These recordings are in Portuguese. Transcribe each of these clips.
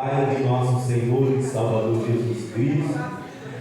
Pai de nosso Senhor e Salvador Jesus Cristo,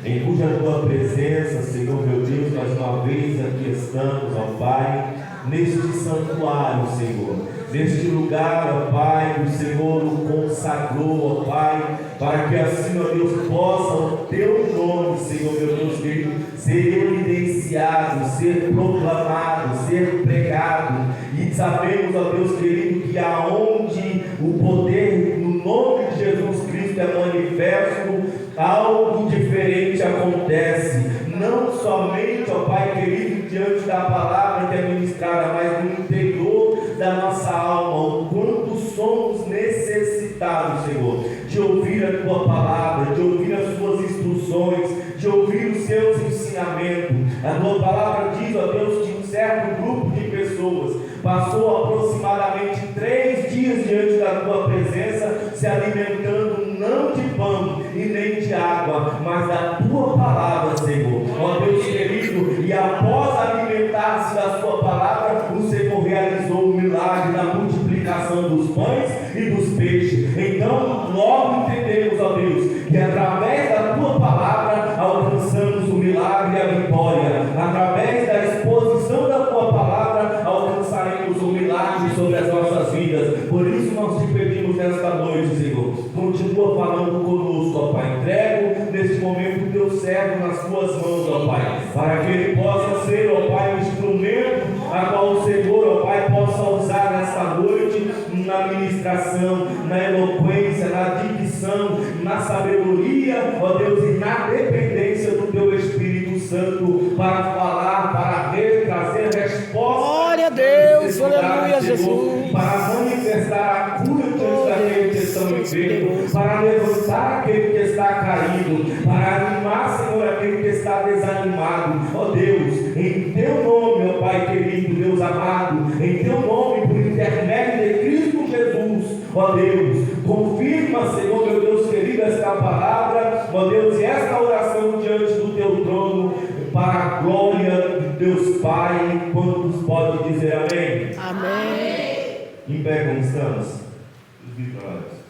em cuja tua presença, Senhor meu Deus, mais uma vez aqui estamos, ó Pai, neste santuário, Senhor, neste lugar, ó Pai, o Senhor o consagrou, ó Pai, para que assim, ó Deus, possa o teu nome, Senhor meu Deus querido, ser evidenciado, ser proclamado, ser pregado. E sabemos, ó Deus querido, que aonde o poder no nome de Jesus Cristo é manifesto, algo diferente acontece, não somente, ó Pai querido, diante da palavra que é ministrada, mas no interior da nossa alma, o quanto somos necessitados, Senhor, de ouvir a tua palavra, de ouvir as tuas instruções, de ouvir os seus ensinamentos. A tua palavra diz, ó Deus, que um certo grupo de pessoas passou aproximadamente 3 dias diante da tua presença, se alimentando não de pão e nem de água, mas da tua palavra, Senhor. Ó Deus querido, e após alimentar-se da sua palavra, o Senhor realizou o milagre da multiplicação dos pães e dos peixes. Então, logo entendemos, ó Deus, que através da tua palavra alcançamos o milagre e a vitória. Através da exposição da tua palavra alcançaremos o milagre sobre as nossas vidas. Por isso nós te pedimos nesta noite, Senhor, continua falando conosco, ó Pai. Entrego neste momento o teu servo nas tuas mãos, ó Pai, para que ele possa ser, ó Pai, um instrumento a qual o Senhor, ó Pai, possa usar nesta noite na ministração, na eloquência, na dicção, na sabedoria, ó Deus, e na dependência do teu Espírito Santo para falar, para trazer respostas. Glória a Deus, aleluia, Jesus. Para manifestar a cura diante daqueles que estão enfermos, para levantar aquele que está caído, para animar, Senhor, aquele que está desanimado. Ó Deus, em teu nome, ó Pai querido, Deus amado, em teu nome, por intermédio de Cristo Jesus, ó Deus, confirma, Senhor, meu Deus querido, esta palavra, ó Deus, e esta oração diante do teu trono, para a glória de Deus Pai. Quantos podem dizer amém? Amém. Em pé como estamos? Os vitórios.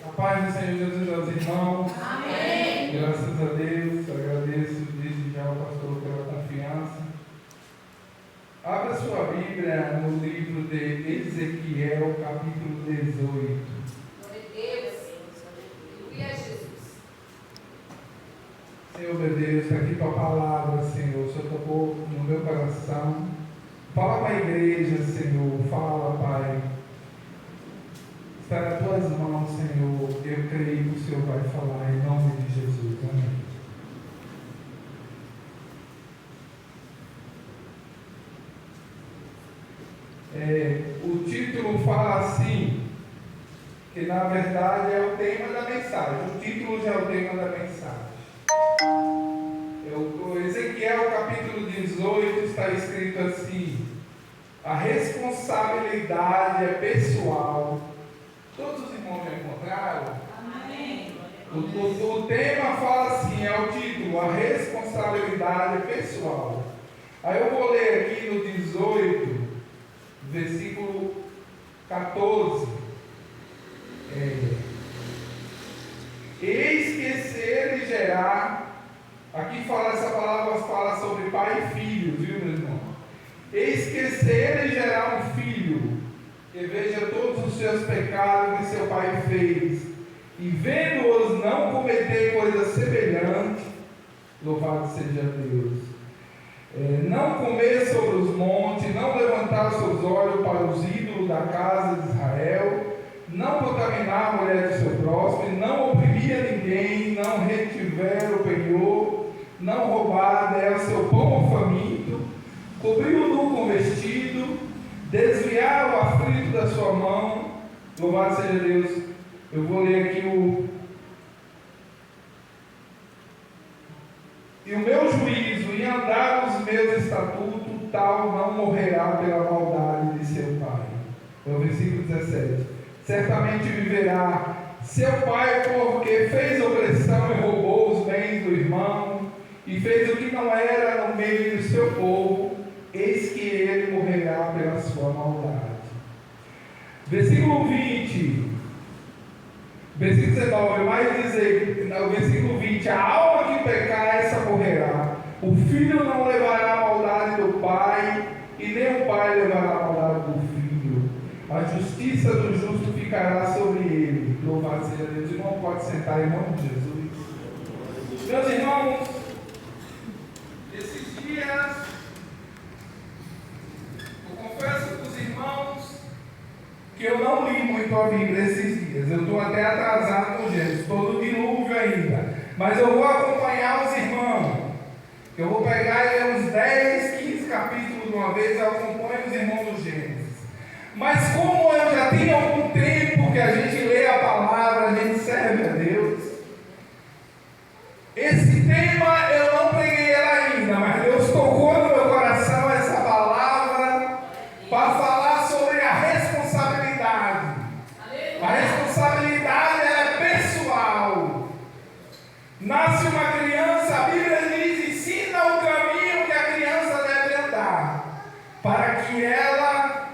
A paz do Senhor Jesus aos irmãos. Amém. Graças a Deus, agradeço desde já ao pastor pela confiança. Abra sua Bíblia no livro de Ezequiel, capítulo 18. Glória a Deus. Aleluia, Jesus. Senhor meu Deus, está aqui tua palavra, Senhor. O Senhor tocou no meu coração. Fala para a igreja, Senhor. Fala, Pai. Está nas tuas mãos, Senhor. Eu creio que o Senhor vai falar em nome de Jesus. Amém. O título fala assim, que na verdade é o tema da mensagem. O título já é o tema da mensagem. O Ezequiel capítulo 18 está escrito assim: a responsabilidade é pessoal. Todos os irmãos já encontraram? Amém. O tema fala assim, é o título, a responsabilidade é pessoal. Aí eu vou ler aqui no 18, versículo 14. Eis que se ele gerar, aqui fala essa palavra, fala sobre pai e filho, viu, meu irmão? Eis que se ele gerar um filho, que veja todos os seus pecados que seu pai fez, e vendo-os não cometer coisa semelhante, louvado seja Deus, não comer sobre os montes, não levantar seus olhos para os ídolos da casa de Israel, não contaminar a mulher de seu próximo, não oprimir a ninguém, não retiver o penhor, não roubar dela seu pão ou faminto, cobrir o nu com vestido, desviar o aflito da sua mão, louvado seja Deus. Eu vou ler aqui e o meu juízo, e andar nos meus estatutos, tal não morrerá pela maldade de seu pai. É o versículo 17. Certamente viverá seu pai, porque fez opressão e roubou os bens do irmão, e fez o que não era no meio do seu povo, eis que ele morrerá pela sua maldade. Versículo 20. Versículo 19, mais dizer, no versículo 20, a alma que pecar, essa morrerá. O filho não levará a maldade do pai, e nem o pai levará a maldade do filho. A justiça do justo ficará sobre ele. Louvado seja Deus. Irmão, pode sentar em nome de Jesus. Meus irmãos, esses dias, eu confesso para os irmãos que eu não li muito a Bíblia esses dias. Eu estou até atrasado no Gênesis, estou no dilúvio ainda. Mas eu vou acompanhar os irmãos. Eu vou pegar e ler uns 10, 15 capítulos de uma vez, eu acompanho os irmãos do Gênesis. Mas como eu já tenho algum tempo que a gente lê a palavra, a gente serve a Deus, esse tema eu não preguei ela ainda, mas Deus tocou no meu coração essa palavra para falar sobre a responsabilidade. A responsabilidade é pessoal. Nasce uma criança, a Bíblia diz, ensina o caminho que a criança deve andar, para que ela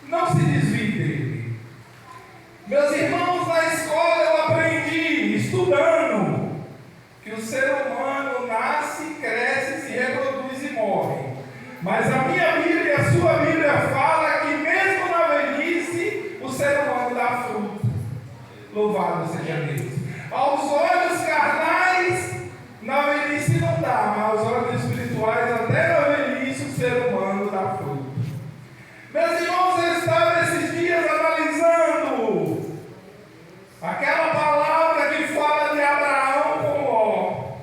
não se desvie dele. Meus irmãos, na escola eu aprendi, estudando, que o ser humano nasce, cresce, se reproduz e morre. Mas a minha Bíblia e a sua Bíblia fala que mesmo na velhice, o ser humano dá fruto. Louvado seja Deus. Aos olhos carnais, na velhice não dá, mas aos olhos espirituais, até na velhice, o ser humano dá fruto. Meus irmãos, eu estava esses dias analisando aquela palavra que fala de Abraão com Ló.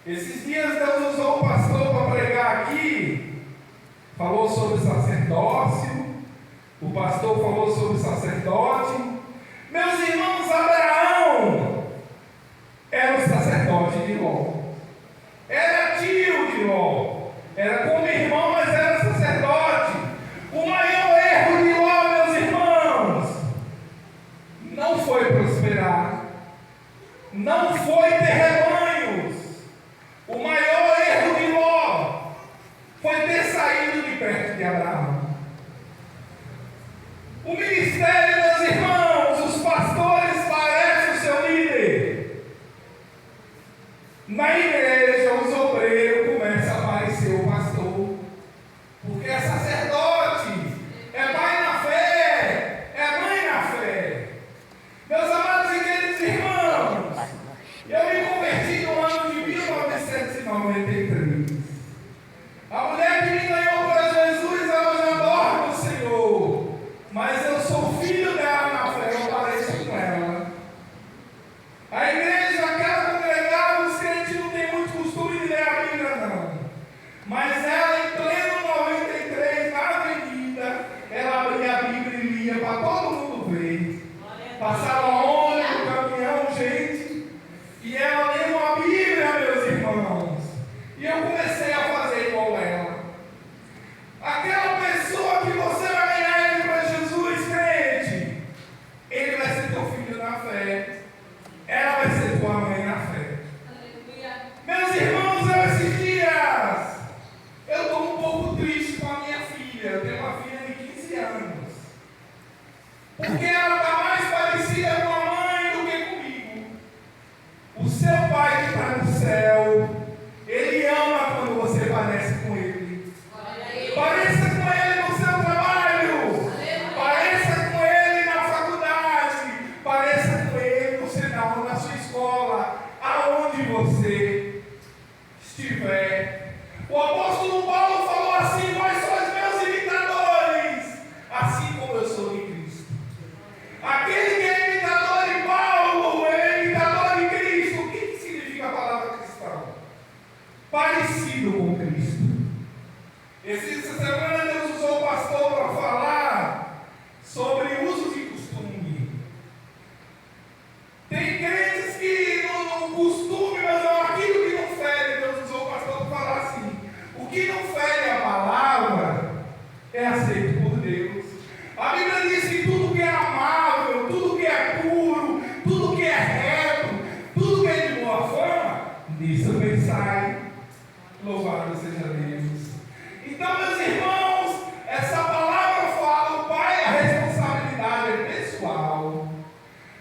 Esses dias Deus usou o pastor para pregar aqui, falou sobre sacerdócio, o pastor falou sobre sacerdote. Meus irmãos, Abraão era o sacerdote de Ló. Era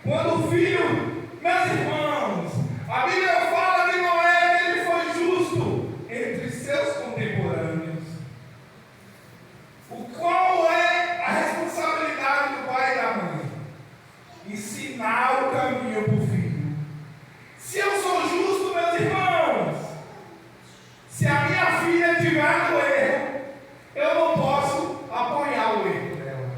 Quando o filho, meus irmãos, a Bíblia fala que Noé ele foi justo entre seus contemporâneos. Qual é a responsabilidade do pai e da mãe? Ensinar o caminho para o filho. Se eu sou justo, meus irmãos, se a minha filha estiver no erro, eu não posso apoiar o erro dela.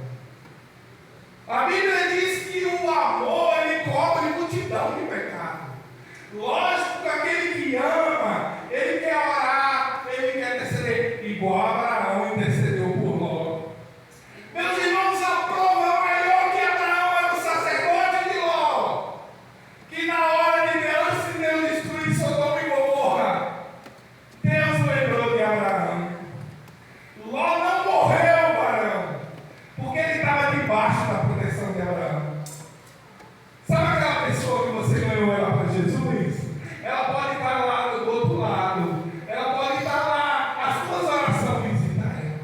A Bíblia diz que o amor ele cobre multidão de pecado. Lógico que aquele que ama, ele quer orar, ele quer interceder, igual Abraão intercedeu por Ló. Meus irmãos, a prova maior que Abraão era o sacerdote de Ló, que na hora de Deus destruir Sodoma e Gomorra, Deus lembrou de Abraão. Ló não morreu, varão, porque ele estava debaixo da proteção de Abraão. Sabe aquela pessoa que você ganhou ela para Jesus? Ela pode estar lá do outro lado, ela pode estar lá, as suas orações visitar ela.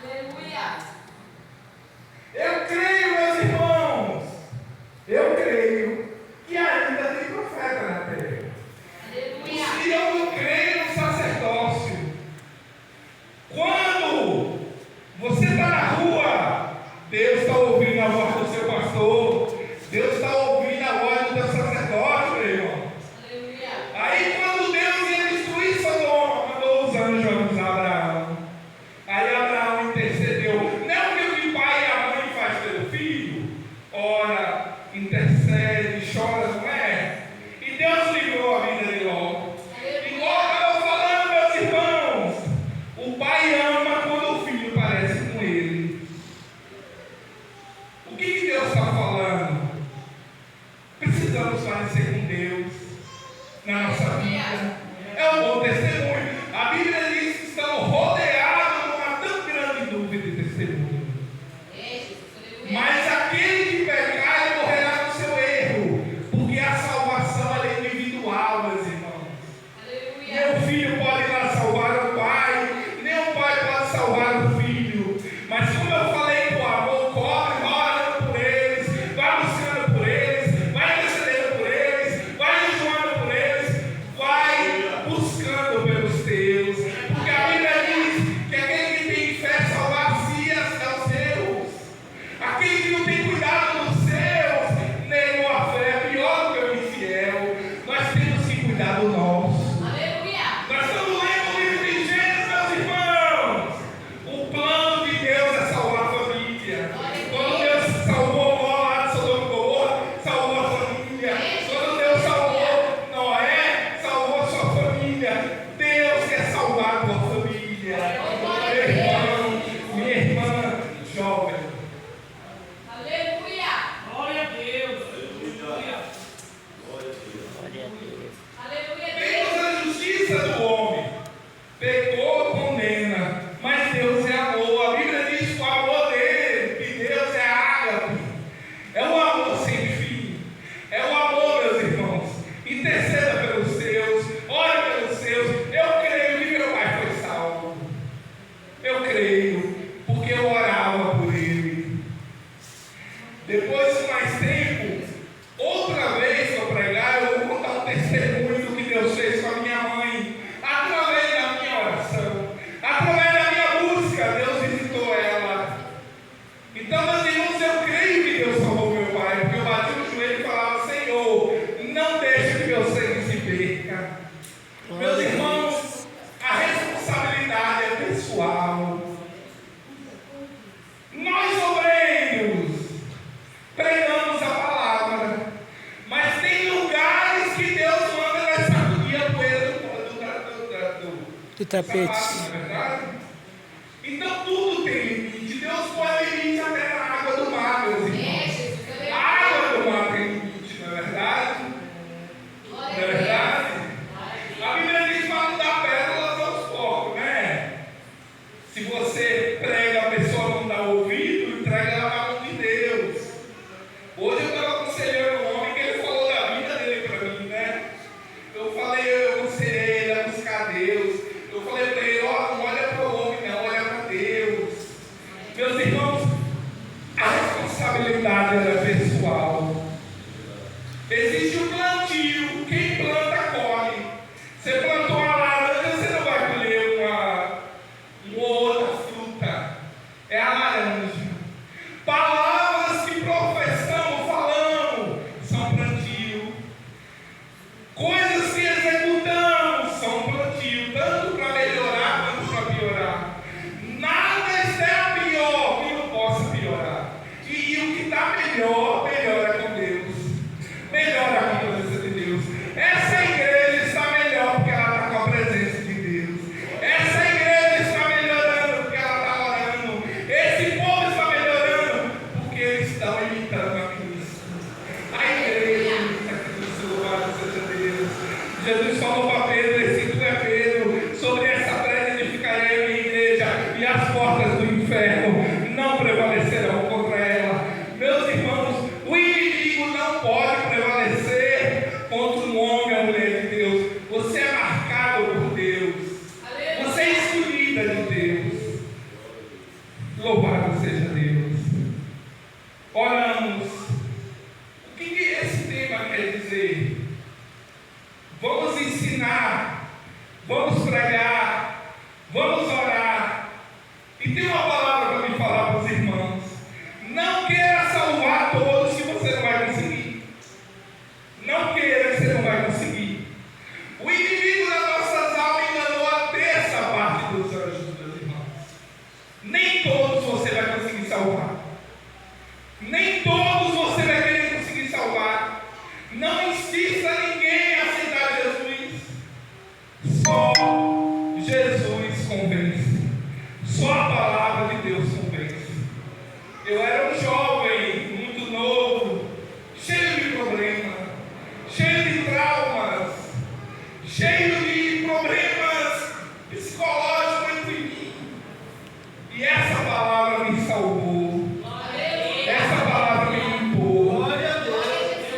Aleluia. Eu creio, meus irmãos, eu creio que ainda tem profeta na terra. Aleluia. E eu creio no sacerdócio. Quando você está na rua, Deus está ouvindo a voz do seu pastor, Deus está ouvindo a voz do teu sacerdote, meu irmão. Aleluia. Aí quando Deus ia destruir Sodoma, mandou os anjos avisar Abraão. Aí Abraão intercedeu. Não que o pai e a mãe faz pelo filho, ora, intercede, chora, não é? E Deus livrou a vida de Ló. Igual eu estava falando, meus irmãos, o pai ama quando o filho parece com ele. O que Deus está falando? Precisamos parecer com Deus na nossa vida. É um bom testemunho. A Bíblia diz que estamos rodeados de uma tão grande dúvida de testemunho. Mas aquele que pecar, ele morrerá no seu erro, porque a salvação ela é individual, meus irmãos. Nem o filho pode ir lá salvar o pai, nem o pai pode salvar o filho. Mas como eu falei, o amor corre, orando por eles, vai anunciando por eles, vai intercedendo por eles, vai enjoando por eles, vai buscando pelos teus. Porque a Bíblia diz que aquele que tem fé salvar-se é os seus. Aquele que não tem cuidado dos seus, negou a fé, é pior do que o infiel. Nós temos que cuidar do nosso. Nós estamos lendo o livro de Gênesis, meus irmãos. O plano de Deus é salvar a família. Quando Deus salvou Ló lá de Sodoma e Gomorra, salvou a família. Quando Deus salvou Noé, salvou a sua família. Deus quer salvar a tua família. Meu irmão, minha irmã, jovem. Glória a Deus. Deus é a justiça do homem. Pecou, condena. Mas Deus é amor. A Bíblia diz que o amor dele, que Deus é ágape. É um amor sem fim. É o amor, meus irmãos. Interceda pelos seus. Ore pelos seus. Eu creio que meu pai foi salvo. Eu creio. Porque eu orava por ele. Depois de mais tempo, outra vez que eu pregar, eu vou contar um testemunho do que Deus fez com a minha mãe, através da minha oração, através da minha busca, Deus visitou ela. Então, meus irmãos, eu creio que Deus salvou meu pai, porque eu bati no joelho e falava: Senhor, não deixe que meu sangue se perca. Meus irmãos, a responsabilidade é pessoal. Nós, obreiros, pregamos a palavra, mas tem lugares que Deus manda nós sacudir a poeira Do tapete. sapato, não é verdade? Então tudo tem limite. Deus põe limite até na água do mar, meus irmãos. A água do mar tem limite, não é verdade? Não é verdade? A Bíblia diz para não dar pérolas aos porcos, né? Se você prega, a pessoa não dá ouvido, entrega ela na mão de Deus. Hoje eu estava aconselhando um homem que ele falou da vida dele para mim, né? Eu aconselhei ele a buscar Deus. Eu falei para ele: ó, Existe o plantio, quem planta colhe. Você plantou uma laranja, você não vai colher uma outra fruta. É a laranja. Palavras que professamos, falamos, são plantio. Coisas que executamos são plantio, tanto para melhorar quanto para piorar. Nada está pior que não possa piorar. E o que está melhor, melhor é com Deus. Melhor é com a presença de Deus. Essa igreja está melhor porque ela está com a presença de Deus. Essa igreja está melhorando porque ela está orando. Esse povo está melhorando porque eles estão imitando a Cristo. A igreja imita a Cristo, louvado seja Deus. Jesus falou para Pedro, esse tu é Pedro, sobre essa pedra edificarei a minha igreja e as portas do inferno não prevalecerão contra ela. Meus irmãos, o inimigo não pode prevalecer contra um homem ou mulher de Deus. Você é marcado por Deus. Você é escolhida de Deus. Louvado seja Deus. Oramos. O que esse tema quer dizer? Vamos ensinar, vamos pregar, vamos orar. E tem uma palavra para me falar para os irmãos. Não queira salvar todos que você não vai conseguir. Não queira que você não vai conseguir. O inimigo das nossas almas enganou a terça parte dos anjos, meus irmãos. Nem todos você vai conseguir salvar. Nem todos você vai querer conseguir salvar. Não insista ninguém a aceitar Jesus. Só Jesus convence. Só a palavra de Deus convence. Eu era um jovem, muito novo, cheio de problemas, cheio de traumas, cheio de problemas psicológicos entre mim. E essa palavra me salvou. Essa palavra me limpou.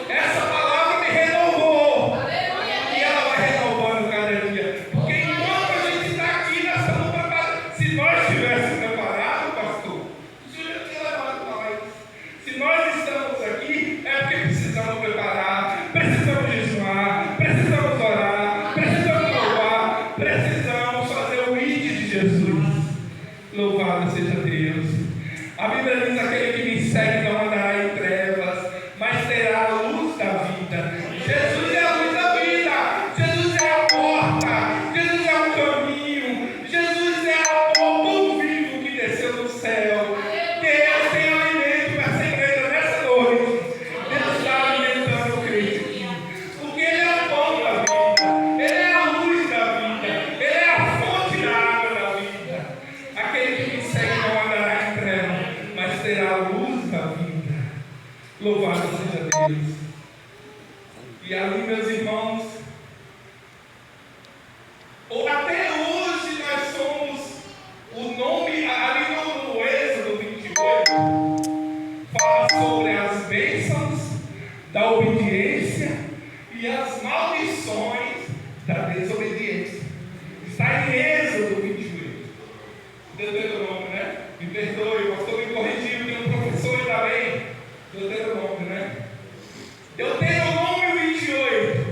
Essa palavra me renovou. E ela vai renovando cada dia. Porque enquanto a gente está aqui, nós estamos preparados. Se nós estivéssemos preparados, pastor, o Senhor já tinha levado nós. Se nós estamos aqui, é porque precisamos preparar, precisamos jejuar, precisamos orar, precisamos louvar, precisamos fazer o ID de Jesus. Louvado seja Deus. A Bíblia diz: aquele que me segue não andará em trevas, mas terá a luz da vida. Jesus é a luz da vida. Jesus é a porta. Jesus é o caminho. Jesus é o pão vivo que desceu do céu. Deus tem alimento para essa igreja nessa noite. Deus está alimentando o crente aqui. Porque Ele é o pão da vida. Ele é a luz da vida. Ele é a fonte da água da vida. Aquele que me segue não andará em trevas, mas terá a luz da vida. Louvado seja Deus. E ali, meus irmãos, ou até hoje nós somos o nome, ali no Êxodo 28, fala sobre as bênçãos da obediência e as maldições da desobediência. Está em Êxodo 28. Deuteronômio, né? Me perdoe, o pastor me corrigiu, tem um professor também. Deuteronômio, né? Deuteronômio 28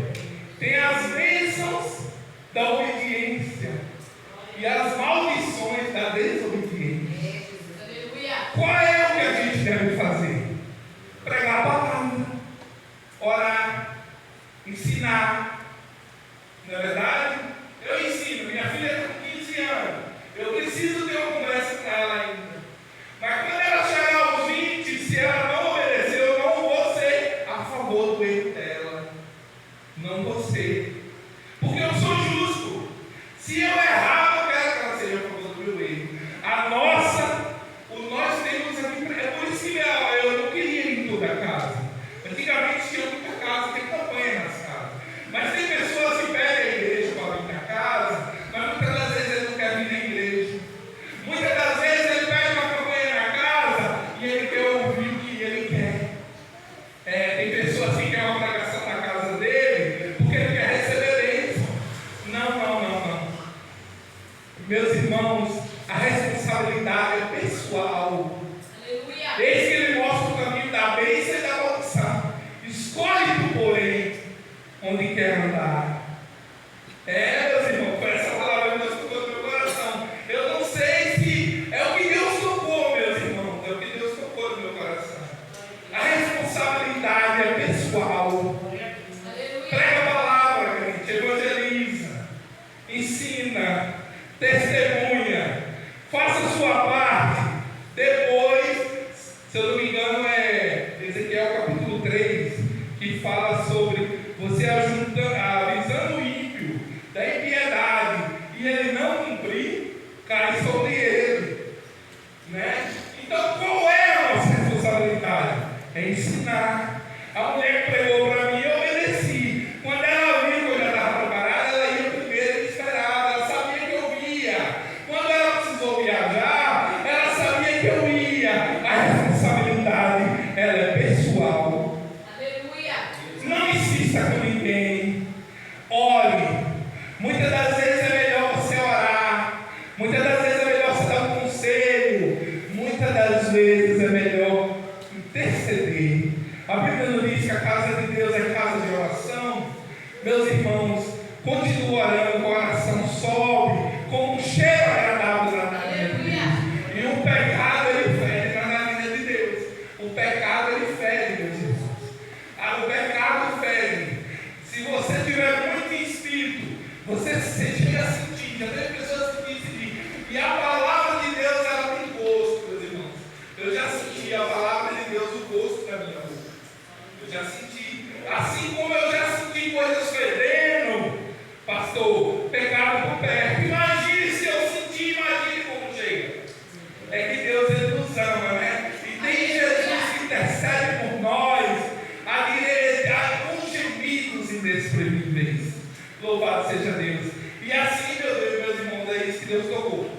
tem as bênçãos da obediência e as maldições da desobediência. Qual é o que a gente deve fazer? Pregar a palavra, orar, ensinar. Não é verdade? Eu ensino, minha filha está com 15 anos. Eu preciso ter uma conversa com ela ainda. Mas quando ela chegar aos 20, se ela não obedecer, eu não vou ser a favor do erro dela. Não vou ser. Porque eu sou justo. Se eu errar, eu quero que ela seja a favor do meu erro. Nós temos aqui, é por isso que eu não queria ir em toda a casa. Antigamente tinha muita casa, tem campanha nas casas. Mas onde quer andar. Meus irmãos, foi essa palavra que Deus tocou no meu coração. Eu não sei se é o que Deus tocou, meus irmãos, é o que Deus tocou no meu coração. A responsabilidade é pessoal. Prega a palavra, gente, evangeliza, ensina, testemunha, faça a sua parte. Depois, se eu não me engano, é Ezequiel capítulo 3, que fala sobre você avisando o ímpio da impiedade e ele não cumprir, cai sobre ele. Né? Então, qual é a nossa responsabilidade? É ensinar. A mulher que pregou para mim, eu obedeci. Quando ela viu que eu já estava preparada, ela ia primeiro e esperava. Ela sabia que eu ia. Quando ela precisou viajar, ela sabia que eu ia. A responsabilidade, ela é pessoal. Aleluia. Não insista com ninguém. Ore. Muitas das vezes é melhor você orar. Muitas das vezes é melhor você dar um conselho. Muitas das vezes é melhor interceder. A Bíblia não diz que a casa de Deus é casa de oração. Meus irmãos, continue orando, o coração sobe como um cheiro agradável na nariz de Deus. E o pecado ele fede na nariz de Deus. O pecado ele fede, meus irmãos. O pecado fede. Se você tiver muito em espírito, você chega a sentir. Já teve pessoas que dizem, e a palavra de Deus ela tem gosto, meus irmãos. Eu já senti a palavra de Deus, o gosto da minha boca. Eu já senti, assim como eu já senti coisas fedendo, pastor, pecado por perto. Imagine se eu sentir, imagine como chega. É que Deus ele nos ama, né? E tem Jesus que intercede por nós, a direita com gemidos inexprimíveis. Louvado seja Deus. E assim, meu Deus, meus irmãos, é isso que Deus tocou.